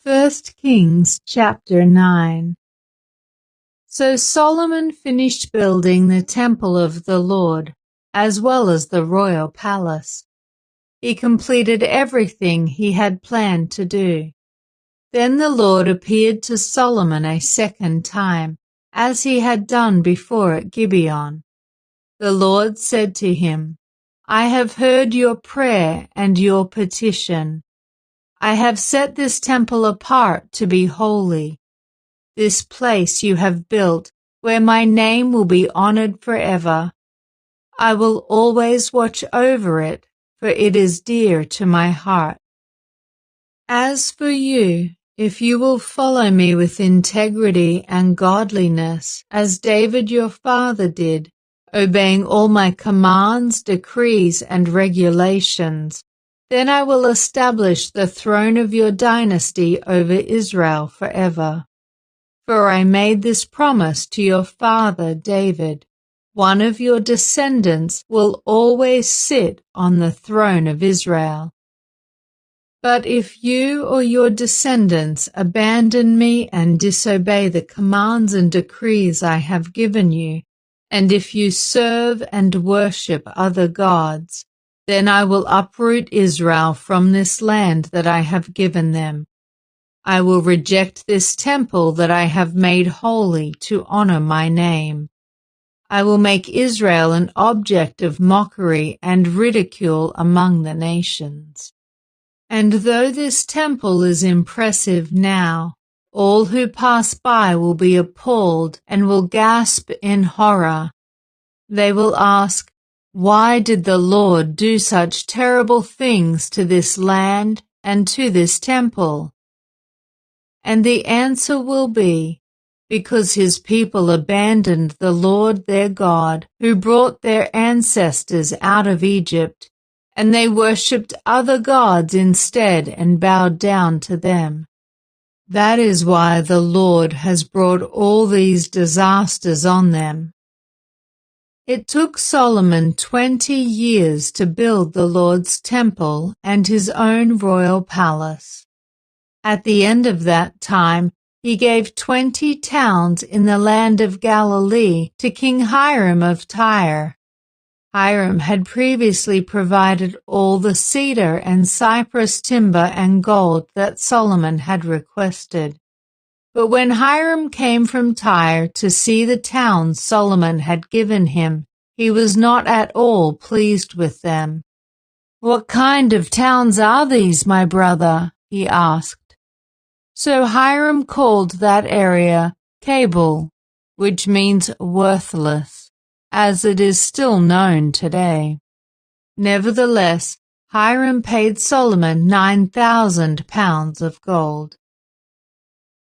1 Kings chapter 9. So Solomon finished building the temple of the Lord, as well as the royal palace. He completed everything he had planned to do. Then the Lord appeared to Solomon a second time, as he had done before at Gibeon. The Lord said to him, I have heard your prayer and your petition. I have set this temple apart to be holy. This place you have built, where my name will be honored forever. I will always watch over it, for it is dear to my heart. As for you, if you will follow me with integrity and godliness, as David your father did, obeying all my commands, decrees, and regulations, then I will establish the throne of your dynasty over Israel forever. For I made this promise to your father David. One of your descendants will always sit on the throne of Israel. But if you or your descendants abandon me and disobey the commands and decrees I have given you, and if you serve and worship other gods, then I will uproot Israel from this land that I have given them. I will reject this temple that I have made holy to honor my name. I will make Israel an object of mockery and ridicule among the nations. And though this temple is impressive now, all who pass by will be appalled and will gasp in horror. They will ask, why did the Lord do such terrible things to this land and to this temple? And the answer will be, because his people abandoned the Lord their God, who brought their ancestors out of Egypt, and they worshipped other gods instead and bowed down to them. That is why the Lord has brought all these disasters on them. It took Solomon 20 years to build the Lord's temple and his own royal palace. At the end of that time, he gave 20 towns in the land of Galilee to King Hiram of Tyre. Hiram had previously provided all the cedar and cypress timber and gold that Solomon had requested. But when Hiram came from Tyre to see the towns Solomon had given him, he was not at all pleased with them. What kind of towns are these, my brother? He asked. So Hiram called that area Cabul, which means worthless, as it is still known today. Nevertheless, Hiram paid Solomon 9,000 pounds of gold.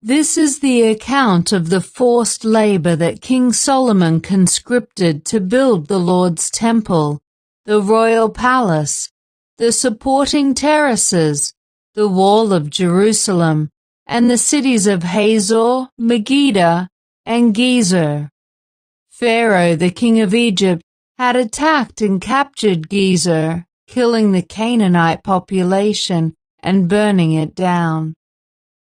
This is the account of the forced labor that King Solomon conscripted to build the Lord's temple, the royal palace, the supporting terraces, the wall of Jerusalem, and the cities of Hazor, Megiddo, and Gezer. Pharaoh, the king of Egypt, had attacked and captured Gezer, killing the Canaanite population and burning it down.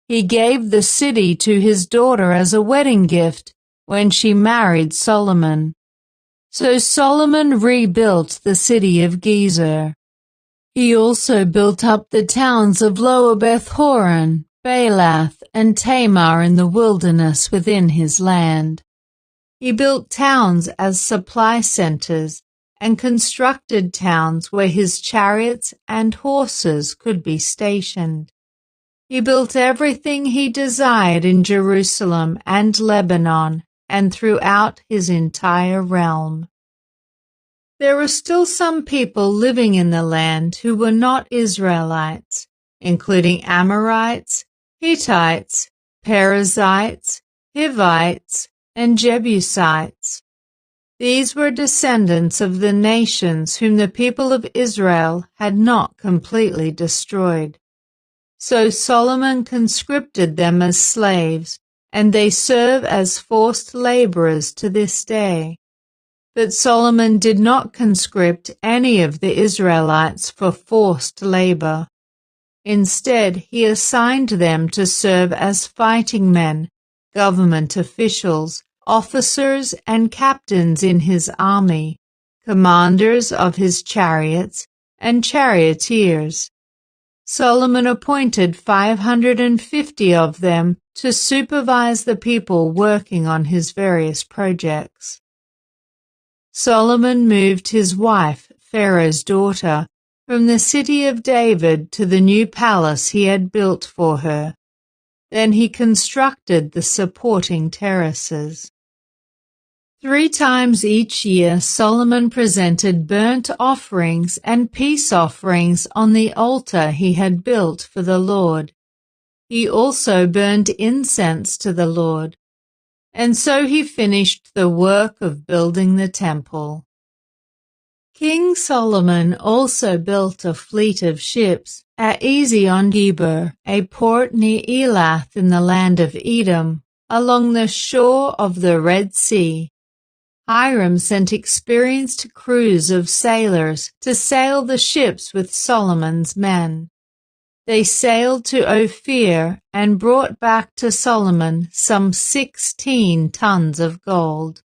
He gave the city to his daughter as a wedding gift when she married Solomon. So Solomon rebuilt the city of Gezer. He also built up the towns of Lower Beth-horon, Baalath, and Tamar in the wilderness within his land. He built towns as supply centers and constructed towns where his chariots and horses could be stationed. He built everything he desired in Jerusalem and Lebanon and throughout his entire realm. There were still some people living in the land who were not Israelites, including Amorites, Hittites, Perizzites, Hivites, and Jebusites. These were descendants of the nations whom the people of Israel had not completely destroyed. So Solomon conscripted them as slaves, and they serve as forced laborers to this day. But Solomon did not conscript any of the Israelites for forced labor. Instead, he assigned them to serve as fighting men, government officials, officers and captains in his army, commanders of his chariots, and charioteers. Solomon appointed 550 of them to supervise the people working on his various projects. Solomon moved his wife, Pharaoh's daughter, from the city of David to the new palace he had built for her. Then he constructed the supporting terraces. 3 times each year Solomon presented burnt offerings and peace offerings on the altar he had built for the Lord. He also burned incense to the Lord. And so he finished the work of building the temple. King Solomon also built a fleet of ships at Ezion-Geber, a port near Elath in the land of Edom, along the shore of the Red Sea. Hiram sent experienced crews of sailors to sail the ships with Solomon's men. They sailed to Ophir and brought back to Solomon some 16 tons of gold.